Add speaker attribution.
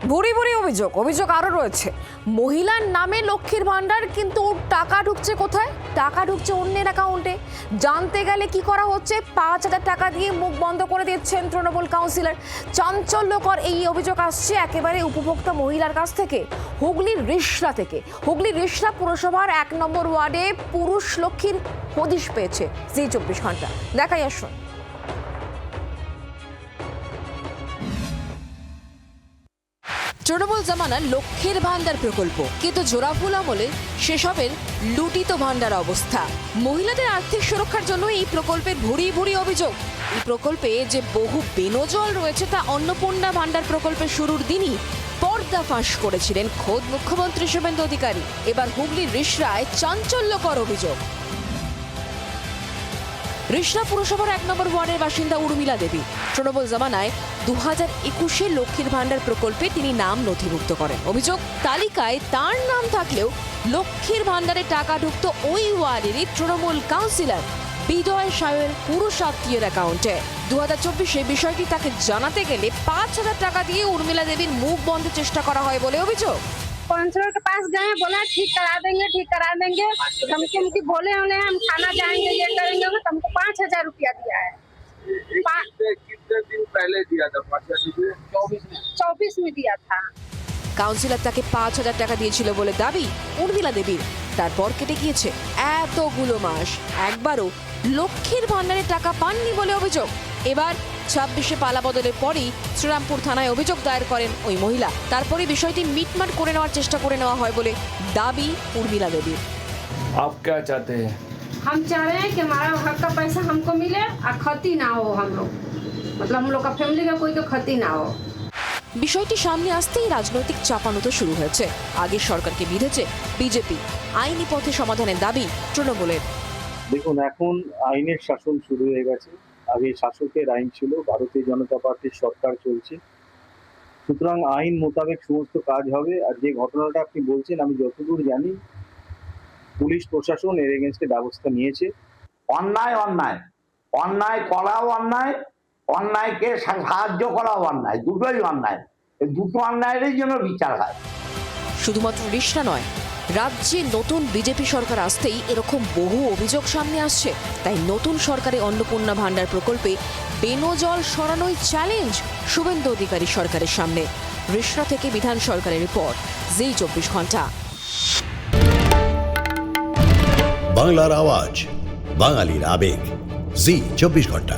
Speaker 1: ভুরি ভুরি অভিযোগ আরো রয়েছে। মহিলার নামে লক্ষ্মীর ভান্ডার, কিন্তু টাকা ঢুকছে কোথায়? টাকা ঢুকছে অন্যের অ্যাকাউন্টে। জানতে গেলে কি করা হচ্ছে, 5,000 টাকা দিয়ে মুখ বন্ধ করে দিচ্ছেন তৃণমূল কাউন্সিলর। চাঞ্চল্যকর এই অভিযোগ আসছে একেবারে উপভোক্তা মহিলার কাছ থেকে, হুগলির রিষড়া থেকে। হুগলির রিষড়া পুরসভার 1 নম্বর ওয়ার্ডে পুরুষ লক্ষ্মীর হদিশ পেয়েছে জি 24 ঘন্টা। দেখাই আসুন। তৃণমূল জামানার লক্ষ্মীর ভান্ডার প্রকল্প, কিন্তু জোড়াফুল আমলে সেসবের লুটিত ভান্ডার অবস্থা। মহিলাদের আর্থিক সুরক্ষার জন্য এই প্রকল্পের ভুরি ভুরি অভিযোগ। এই প্রকল্পে যে বহু বেনজল রয়েছে তা অন্নপূর্ণা ভান্ডার প্রকল্পের শুরুর দিনই পর্দাফাঁস করেছিলেন খোদ মুখ্যমন্ত্রী শুভেন্দু অধিকারী। এবার হুগলির রিষড়ায় চাঞ্চল্যকর অভিযোগ। রিষড়া পুরসভার 1 নম্বর ওয়ার্ডের বাসিন্দা উর্মিলা দেবী তৃণমূল জামানায় 2021-এ লক্ষ্মীর ভান্ডার প্রকল্পে তিনি নাম নথিভুক্ত করেন। অভিযোগ, তালিকায় তার নাম থাকলেও লক্ষ্মীর ভান্ডারে টাকা ঢুকত ওই ওয়ার্ডেরই তৃণমূল কাউন্সিলর বিজয় সাহের পুরুষ আত্মীয়ের অ্যাকাউন্টে। 2024-এ বিষয়টি তাকে জানাতে গেলে 5,000 টাকা দিয়ে উর্মিলা দেবীর মুখ বন্ধের চেষ্টা করা হয় বলে অভিযোগ।
Speaker 2: काउंसलर के पास गए, बोला ठीक करा देंगे। धमकी उमकी बोले उन्हें हम थाना जाएंगे, ये करेंगे। तुमको 5,000 रुपया दिया है।
Speaker 3: कितने दिन पहले दिया था?
Speaker 2: 24 में दिया था।
Speaker 1: কাউন্সিলর তাকে 5,000 টাকা দিয়েছিল বলে দাবি উর্মিলা দেবীর। তারপর কেটে গিয়েছে এতগুলো মাস, একবারও লক্ষ্মীর ভান্ডারে টাকা পাননি বলে অভিযোগ। এবার 26-এ পালা বদলের পরই শ্রীরামপুর থানায় অভিযোগ দায়ের করেন ওই মহিলা। তারপরে বিষয়টি মিটমাট করে নেওয়ার চেষ্টা করে নেওয়া হয় বলে দাবি উর্মিলা দেবীর।
Speaker 4: आप क्या चाहते हैं?
Speaker 2: हम चाह रहे हैं कि हमारा हक का पैसा हमको मिले और क्षति ना हो। हम लोग मतलब हम लोग का फैमिली का कोई तो क्षति ना हो।
Speaker 1: বিষয়টি সামনে আসতেই রাজনৈতিক চাপানুতো শুরু হয়েছে। আগের সরকারকে বিঁধেছে বিজেপি। আইনি পথে সমাধানের দাবি তৃণমূলের।
Speaker 5: দেখুন, এখন আইনের শাসন শুরু হয়ে গেছে। আগে শাসকের আইন ছিল, ভারতীয় জনতা পার্টির সরকার চলছে, সুতরাং আইন মোতাবেক সমস্ত কাজ হবে। আর যে ঘটনাটা আপনি বলছেন, আমি যতদূর জানি পুলিশ প্রশাসন এর এগেনস্টে ব্যবস্থা নিয়েছে।
Speaker 6: অন্যায় অন্যায় অন্যায় করাও অন্যায়, অন্যায়কে সাহায্য করাও অন্যায়, দুটোই অন্যায়। এই দুটো অন্যায়েরই জন্য বিচার হয়।
Speaker 1: শুধুমাত্র রিষড়া নয়, রাজ্যে নতুন বিজেপি সরকার আসতেই এরকম বহু অভিযোগ সামনে আসছে। তাই নতুন সরকারে অন্নপূর্ণা ভান্ডার প্রকল্পে বেনজল সরানোই চ্যালেঞ্জ শুভেন্দু অধিকারী সরকারের সামনে। রিষড়া থেকে বিধান সরকারের রিপোর্ট, জি 24 ঘন্টা।
Speaker 7: বাংলার আওয়াজ, বাঙালির আবেগ, জি 24 ঘন্টা।